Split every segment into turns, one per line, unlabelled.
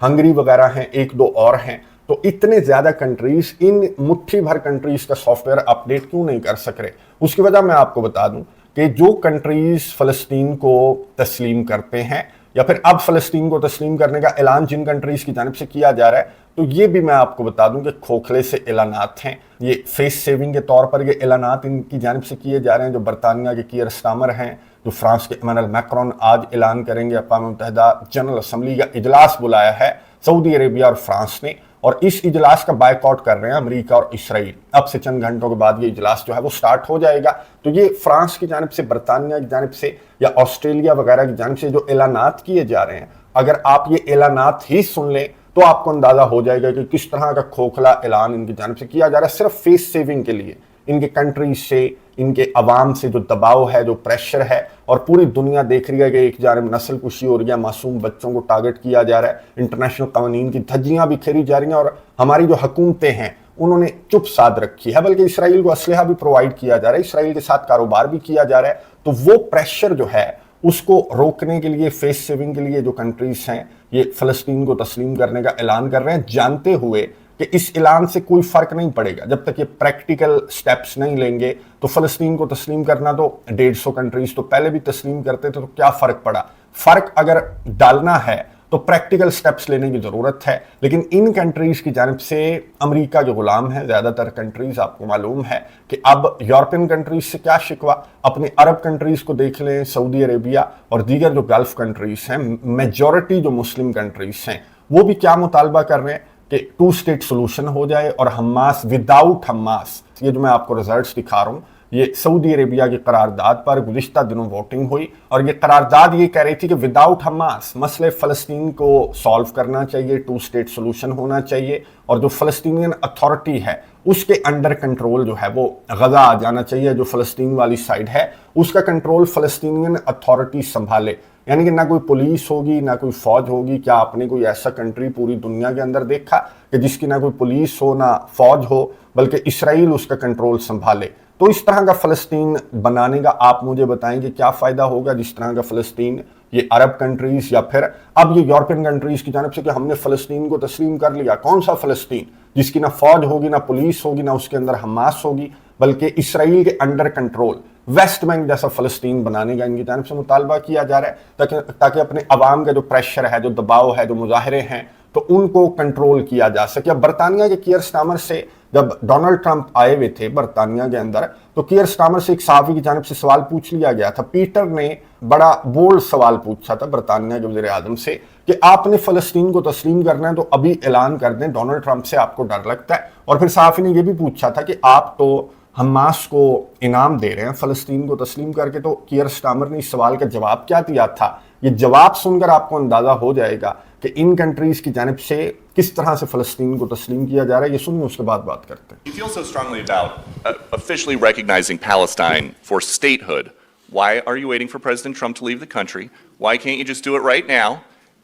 Hungary وغیرہ ہیں، ایک دو اور ہیں. تو اتنے زیادہ کنٹریز ان مٹھی بھر کنٹریز کا سافٹ ویئر اپڈیٹ کیوں نہیں کر سک رہے؟ اس کی وجہ میں آپ کو بتا دوں کہ جو کنٹریز فلسطین کو تسلیم کرتے ہیں یا پھر اب فلسطین کو تسلیم کرنے کا اعلان جن کنٹریز کی جانب سے کیا جا رہا ہے، تو یہ بھی میں آپ کو بتا دوں کہ کھوکھلے سے اعلانات ہیں. یہ فیس سیونگ کے طور پر یہ اعلانات ان کی جانب سے کیے جا رہے ہیں. جو برطانیہ کے کیئر سٹارمر ہیں، جو فرانس کے ایمانوئل میکرون آج اعلان کریں گے اقوام متحدہ جنرل اسمبلی کا اجلاس بلایا ہے سعودی عربیہ اور فرانس نے، اور اس اجلاس کا بائیکاٹ کر رہے ہیں امریکہ اور اسرائیل. اب سے چند گھنٹوں کے بعد یہ اجلاس جو ہے وہ سٹارٹ ہو جائے گا. تو یہ فرانس کی جانب سے، برطانیہ کی جانب سے یا آسٹریلیا وغیرہ کی جانب سے جو اعلانات کیے جا رہے ہیں، اگر آپ یہ اعلانات ہی سن لیں تو آپ کو اندازہ ہو جائے گا کہ کس طرح کا کھوکھلا اعلان ان کی جانب سے کیا جا رہا ہے، صرف فیس سیونگ کے لیے. ان کے کنٹریز سے، ان کے عوام سے جو دباؤ ہے، جو پریشر ہے، اور پوری دنیا دیکھ رہی ہے کہ ایک جانب نسل کشی ہو رہی ہے، معصوم بچوں کو ٹارگٹ کیا جا رہا ہے، انٹرنیشنل قوانین کی دھجیاں بھی کھیری جا رہی ہیں، اور ہماری جو حکومتیں ہیں انہوں نے چپ سادھ رکھی ہے، بلکہ اسرائیل کو اسلحہ بھی پرووائڈ کیا جا رہا ہے، اسرائیل کے ساتھ کاروبار بھی کیا جا رہا ہے. تو وہ پریشر جو ہے اس کو روکنے کے لیے، فیس سیونگ کے لیے جو کنٹریز ہیں یہ فلسطین کو تسلیم کرنے کا اعلان کر رہے ہیں، جانتے ہوئے کہ اس اعلان سے کوئی فرق نہیں پڑے گا. جب تک یہ پریکٹیکل سٹیپس نہیں لیں گے تو فلسطین کو تسلیم کرنا تو 150 کنٹریز تو پہلے بھی تسلیم کرتے تھے، تو کیا فرق پڑا؟ فرق اگر ڈالنا ہے تو پریکٹیکل سٹیپس لینے کی ضرورت ہے. لیکن ان کنٹریز کی جانب سے امریکہ جو غلام ہے، زیادہ تر کنٹریز آپ کو معلوم ہے کہ اب یورپین کنٹریز سے کیا شکوہ، اپنے عرب کنٹریز کو دیکھ لیں، سعودی عربیہ اور دیگر جو گلف کنٹریز ہیں، میجورٹی جو مسلم کنٹریز ہیں، وہ بھی کیا مطالبہ کر رہے ہیں کہ 2 اسٹیٹ سولوشن ہو جائے اور حماس، وداؤٹ حماس. یہ جو میں آپ کو ریزلٹس دکھا رہا ہوں، یہ سعودی عربیہ کی قرارداد پر گزشتہ دنوں ووٹنگ ہوئی، اور یہ قرارداد یہ کہہ رہی تھی کہ وداؤٹ حماس مسئلے فلسطین کو سالو کرنا چاہیے، 2 اسٹیٹ سولوشن ہونا چاہیے، اور جو فلسطینین اتھارٹی ہے اس کے انڈر کنٹرول جو ہے وہ غزہ آ جانا چاہیے. جو فلسطین والی سائڈ ہے اس کا کنٹرول فلسطینین اتھارٹی سنبھالے. یعنی کہ نہ کوئی پولیس ہوگی، نہ کوئی فوج ہوگی. کیا آپ نے کوئی ایسا کنٹری پوری دنیا کے اندر دیکھا کہ جس کی نہ کوئی پولیس ہو، نہ فوج ہو، بلکہ اسرائیل اس کا کنٹرول سنبھالے؟ تو اس طرح کا فلسطین بنانے کا آپ مجھے بتائیں کہ کیا فائدہ ہوگا؟ جس طرح کا فلسطین یہ عرب کنٹریز یا پھر اب یہ یورپین کنٹریز کی جانب سے کہ ہم نے فلسطین کو تسلیم کر لیا. کون سا فلسطین جس کی نہ فوج ہوگی، نہ پولیس ہوگی، نہ اس کے اندر حماس ہوگی، بلکہ اسرائیل کے انڈر کنٹرول ویسٹ بینک جیسا فلسطین بنانے کا ان کی جانب سے مطالبہ کیا جا رہا ہے، تاکہ اپنے عوام کا جو پریشر ہے، جو دباؤ ہے، جو مظاہرے ہیں، تو ان کو کنٹرول کیا جا سکے. اب برطانیہ کے کیئر سٹارمر سے جب ڈونلڈ ٹرمپ آئے ہوئے تھے برطانیہ کے اندر، تو کیئر سٹارمر سے ایک صحافی کی جانب سے سوال پوچھ لیا گیا تھا. پیٹر نے بڑا بولڈ سوال پوچھا تھا برطانیہ کے وزیر اعظم سے کہ آپ نے فلسطین کو تسلیم کرنا ہے تو ابھی اعلان کر دیں، ڈونلڈ ٹرمپ سے آپ کو ڈر لگتا ہے؟ اور پھر صحافی نے یہ بھی پوچھا تھا کہ آپ تو حماس کو انعام دے رہے ہیں فلسطین کو تسلیم کر کے، تو کیئر سٹارمر نے اس سوال کا جواب کیا دیا تھا؟ یہ جواب سن کر آپ کو اندازہ ہو جائے گا کہ ان کنٹریز کی جانب سے کس طرح سے فلسطین کو تسلیم کیا جا رہا ہے. یہ سنیں، اس کے بعد بات کرتے ہیں.
You feel so strongly about officially recognizing Palestine for statehood. Why are you waiting for President Trump to leave the country? Why can't you just do it right now?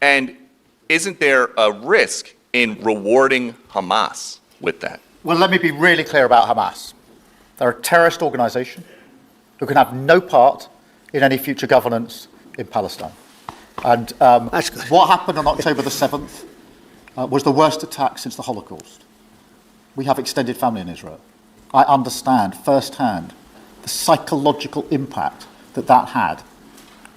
And isn't there a risk in rewarding Hamas with that?
Well, let me be really clear about Hamas. They're a terrorist organization who can have no part in any future governance in Palestine. And what happened on October the 7th was the worst attack since the Holocaust. We have extended family in Israel. I understand firsthand the psychological impact that had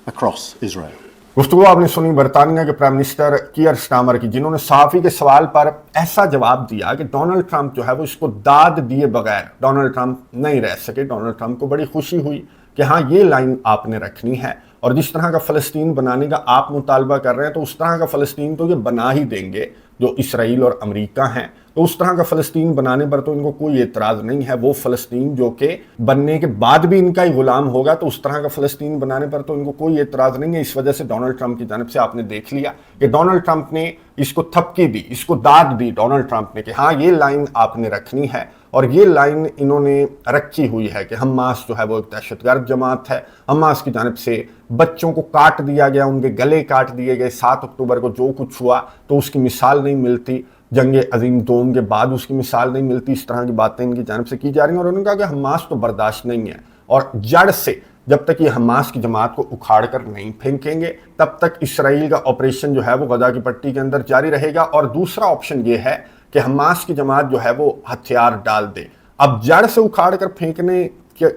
across Israel.
گفتگو آپ نے سنی برطانیہ کے prime minister care Starmer کی، جنہوں نے صحافی کے سوال پر ایسا جواب دیا کہ ڈونلڈ ٹرمپ جو ہے وہ اس کو داد دیے بغیر ڈونلڈ ٹرمپ نہیں رہ سکے. ڈونلڈ ٹرمپ کو بڑی خوشی ہوئی کہ ہاں یہ لائن آپ نے رکھنی ہے، اور جس طرح کا فلسطین بنانے کا آپ مطالبہ کر رہے ہیں تو اس طرح کا فلسطین تو یہ بنا ہی دیں گے جو اسرائیل اور امریکہ ہیں. تو اس طرح کا فلسطین بنانے پر تو ان کو کوئی اعتراض نہیں ہے. وہ فلسطین جو کہ بننے کے بعد بھی ان کا ہی غلام ہوگا، تو اس طرح کا فلسطین بنانے پر تو ان کو کوئی اعتراض نہیں ہے. اس وجہ سے ڈونلڈ ٹرمپ کی جانب سے آپ نے دیکھ لیا کہ ڈونلڈ ٹرمپ نے اس کو تھپکی دی، اس کو داد دی ڈونلڈ ٹرمپ نے کہ ہاں یہ لائن آپ نے رکھنی ہے. اور یہ لائن انہوں نے رکھی ہوئی ہے کہ حماس جو ہے وہ ایک دہشت گرد جماعت ہے. حماس کی جانب سے بچوں کو کاٹ دیا گیا، ان کے گلے کاٹ دیے گئے. 7 اکتوبر کو جو کچھ ہوا تو اس کی مثال نہیں ملتی، جنگ عظیم دوم کے بعد اس کی مثال نہیں ملتی. اس طرح کی باتیں ان کی جانب سے کی جا رہی ہیں، اور انہوں نے کہا کہ حماس تو برداشت نہیں ہے. اور جڑ سے جب تک یہ حماس کی جماعت کو اکھاڑ کر نہیں پھینکیں گے تب تک اسرائیل کا آپریشن جو ہے وہ غزہ کی پٹی کے اندر جاری رہے گا. اور دوسرا آپشن یہ ہے کہ حماس کی جماعت جو ہے وہ ہتھیار ڈال دے. اب جڑ سے اکھاڑ کر پھینکنے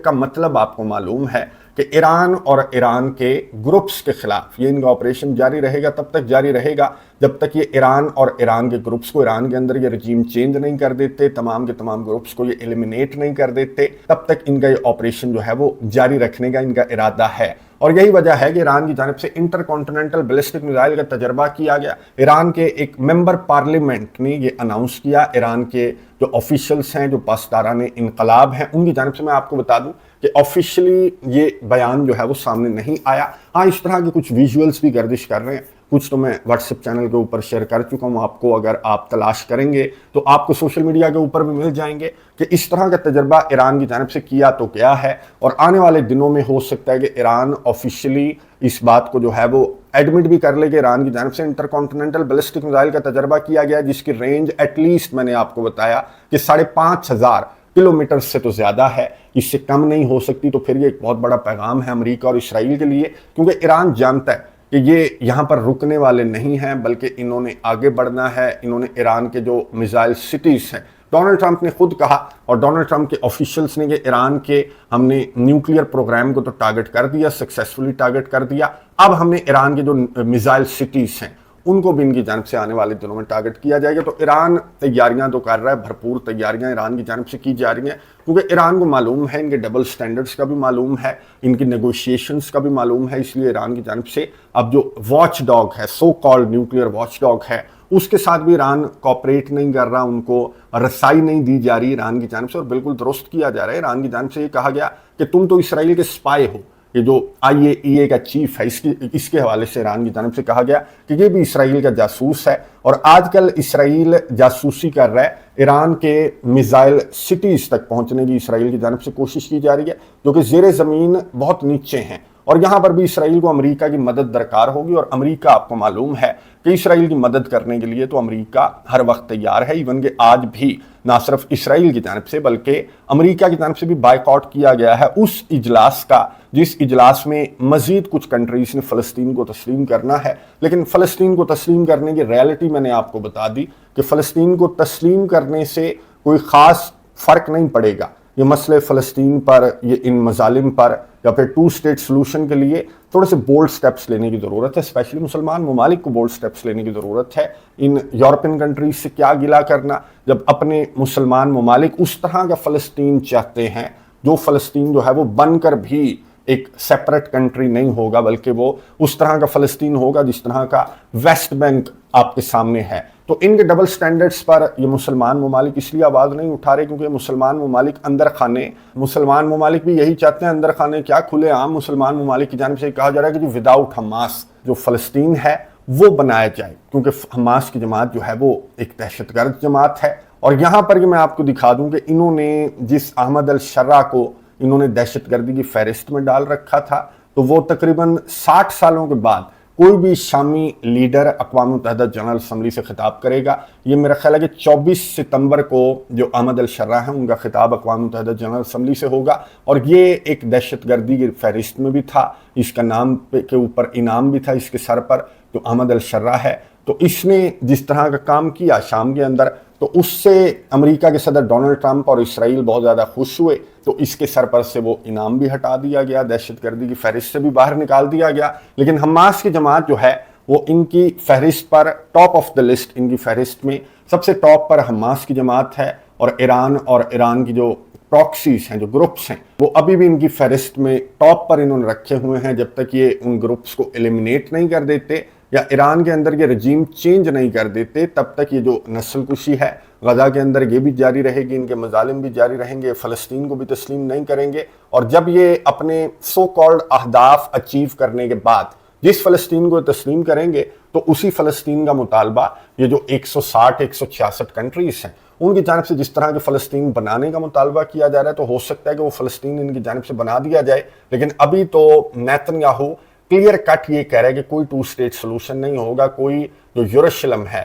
کا مطلب آپ کو معلوم ہے کہ ایران اور ایران کے گروپس کے خلاف یہ ان کا آپریشن جاری رہے گا. تب تک جاری رہے گا جب تک یہ ایران اور ایران کے گروپس کو ایران کے اندر یہ رجیم چینج نہیں کر دیتے, تمام کے تمام گروپس کو یہ ایلیمینیٹ نہیں کر دیتے, تب تک ان کا یہ آپریشن جو ہے وہ جاری رکھنے کا ان کا ارادہ ہے. اور یہی وجہ ہے کہ ایران کی جانب سے انٹر کانٹیننٹل بیلسٹک میزائل کا تجربہ کیا گیا. ایران کے ایک ممبر پارلیمنٹ نے یہ اناؤنس کیا. ایران کے جو آفیشلز ہیں, جو پاسداران انقلاب ہیں, ان کی جانب سے میں آپ کو بتا دوں کہ آفیشلی یہ بیان جو ہے وہ سامنے نہیں آیا. ہاں اس طرح کے کچھ ویژولز بھی گردش کر رہے ہیں, کچھ تو میں واٹس ایپ چینل کے اوپر شیئر کر چکا ہوں آپ کو, اگر آپ تلاش کریں گے تو آپ کو سوشل میڈیا کے اوپر بھی مل جائیں گے کہ اس طرح کا تجربہ ایران کی جانب سے کیا تو کیا ہے. اور آنے والے دنوں میں ہو سکتا ہے کہ ایران آفیشلی اس بات کو جو ہے وہ ایڈمٹ بھی کر لے کہ ایران کی جانب سے انٹر کانٹیننٹل بیلسٹک میزائل کا تجربہ کیا گیا, جس کی رینج ایٹ لیسٹ میں نے آپ کو بتایا کہ 5,500 کلومیٹر سے تو زیادہ ہے, اس سے کم نہیں ہو سکتی. تو پھر یہ ایک بہت بڑا پیغام ہے امریکہ اور اسرائیل کے لیے, کیونکہ ایران جانتا ہے کہ یہ یہاں پر رکنے والے نہیں ہیں بلکہ انہوں نے آگے بڑھنا ہے. انہوں نے ایران کے جو میزائل سٹیز ہیں, ڈونلڈ ٹرمپ نے خود کہا اور ڈونلڈ ٹرمپ کے آفیشلز نے کہ ایران کے ہم نے نیوکلیئر پروگرام کو تو ٹارگٹ کر دیا, سکسیسفلی ٹارگٹ کر دیا, اب ہم نے ایران کے جو میزائل سٹیز ہیں ان کو بھی ان کی جانب سے آنے والے دنوں میں ٹارگٹ کیا جائے گا. تو ایران تیاریاں تو کر رہا ہے, بھرپور تیاریاں ایران کی جانب سے کی جا رہی ہیں, کیونکہ ایران کو معلوم ہے, ان کے ڈبل سٹینڈرڈز کا بھی معلوم ہے, ان کی نیگوشیشنز کا بھی معلوم ہے. اس لیے ایران کی جانب سے اب جو واچ ڈاگ ہے, so called nuclear watch dog ہے, اس کے ساتھ بھی ایران کوآپریٹ نہیں کر رہا, ان کو رسائی نہیں دی جا رہی ایران کی جانب سے. اور بالکل درست کیا جا رہا ہے. ایران کی جانب سے یہ کہا گیا کہ تم تو اسرائیل کے سپائی ہو. یہ جو IAEA کا چیف ہے, اس کے حوالے سے ایران کی جانب سے کہا گیا کہ یہ بھی اسرائیل کا جاسوس ہے, اور آج کل اسرائیل جاسوسی کر رہا ہے. ایران کے میزائل سٹیز تک پہنچنے کی اسرائیل کی جانب سے کوشش کی جا رہی ہے, جو کہ زیر زمین بہت نیچے ہیں. اور یہاں پر بھی اسرائیل کو امریکہ کی مدد درکار ہوگی, اور امریکہ آپ کو معلوم ہے کہ اسرائیل کی مدد کرنے کے لیے تو امریکہ ہر وقت تیار ہے. ایون کہ آج بھی نہ صرف اسرائیل کی جانب سے بلکہ امریکہ کی جانب سے بھی بائیکاٹ کیا گیا ہے اس اجلاس کا, جس اجلاس میں مزید کچھ کنٹریز نے فلسطین کو تسلیم کرنا ہے. لیکن فلسطین کو تسلیم کرنے کی ریالٹی میں نے آپ کو بتا دی کہ فلسطین کو تسلیم کرنے سے کوئی خاص فرق نہیں پڑے گا. یہ مسئلے فلسطین پر, یہ ان مظالم پر, یا پھر 2 اسٹیٹ سلوشن کے لیے تھوڑے سے بولڈ سٹیپس لینے کی ضرورت ہے. اسپیشلی مسلمان ممالک کو بولڈ سٹیپس لینے کی ضرورت ہے. ان یورپین کنٹریز سے کیا گلہ کرنا جب اپنے مسلمان ممالک اس طرح کا فلسطین چاہتے ہیں, جو فلسطین جو ہے وہ بن کر بھی ایک سیپریٹ کنٹری نہیں ہوگا, بلکہ وہ اس طرح کا فلسطین ہوگا جس طرح کا ویسٹ بینک آپ کے سامنے ہے. تو ان کے ڈبل سٹینڈرڈز پر یہ مسلمان ممالک اس لیے آواز نہیں اٹھا رہے کیونکہ مسلمان ممالک اندر خانے, مسلمان ممالک بھی یہی چاہتے ہیں, اندر خانے کیا کھلے عام مسلمان ممالک کی جانب سے کہا جا رہا ہے کہ جو وداؤٹ حماس جو فلسطین ہے وہ بنایا جائے, کیونکہ حماس کی جماعت جو ہے وہ ایک دہشت گرد جماعت ہے. اور یہاں پر میں آپ کو دکھا دوں کہ انہوں نے جس احمد الشرع کو انہوں نے دہشت گردی کی فہرست میں ڈال رکھا تھا, تو وہ تقریباً 60 سالوں کے بعد کوئی بھی شامی لیڈر اقوام متحدہ جنرل اسمبلی سے خطاب کرے گا. یہ میرا خیال ہے کہ 24 ستمبر کو جو احمد الشرع ہیں ان کا خطاب اقوام متحدہ جنرل اسمبلی سے ہوگا, اور یہ ایک دہشت گردی کی فہرست میں بھی تھا. اس کا نام کے اوپر انعام بھی تھا اس کے سر پر, جو احمد الشرع ہے. تو اس نے جس طرح کا کام کیا شام کے اندر, تو اس سے امریکہ کے صدر ڈونلڈ ٹرمپ اور اسرائیل بہت زیادہ خوش ہوئے. تو اس کے سر پر سے وہ انعام بھی ہٹا دیا گیا, دہشت گردی کی فہرست سے بھی باہر نکال دیا گیا. لیکن حماس کی جماعت جو ہے وہ ان کی فہرست پر ٹاپ آف دا لسٹ, ان کی فہرست میں سب سے ٹاپ پر حماس کی جماعت ہے. اور ایران کی جو پراکسیز ہیں, جو گروپس ہیں, وہ ابھی بھی ان کی فہرست میں ٹاپ پر انہوں نے رکھے ہوئے ہیں. جب تک یہ ان گروپس کو ایلیمینیٹ نہیں کر دیتے یا ایران کے اندر یہ رجیم چینج نہیں کر دیتے, تب تک یہ جو نسل کشی ہے غزہ کے اندر یہ بھی جاری رہے گی, ان کے مظالم بھی جاری رہیں گے, فلسطین کو بھی تسلیم نہیں کریں گے. اور جب یہ اپنے سو کالڈ اہداف اچیو کرنے کے بعد جس فلسطین کو تسلیم کریں گے, تو اسی فلسطین کا مطالبہ یہ جو 160-166 کنٹریز ہیں ان کی جانب سے جس طرح کے فلسطین بنانے کا مطالبہ کیا جا رہا ہے, تو ہو سکتا ہے کہ وہ فلسطین ان کی جانب سے بنا دیا جائے. لیکن ابھی تو نیتن یاہو کلیئر کٹ یہ کہہ رہا ہے کہ کوئی 2 اسٹیٹ سلوشن نہیں ہوگا, کوئی جو یروشلم ہے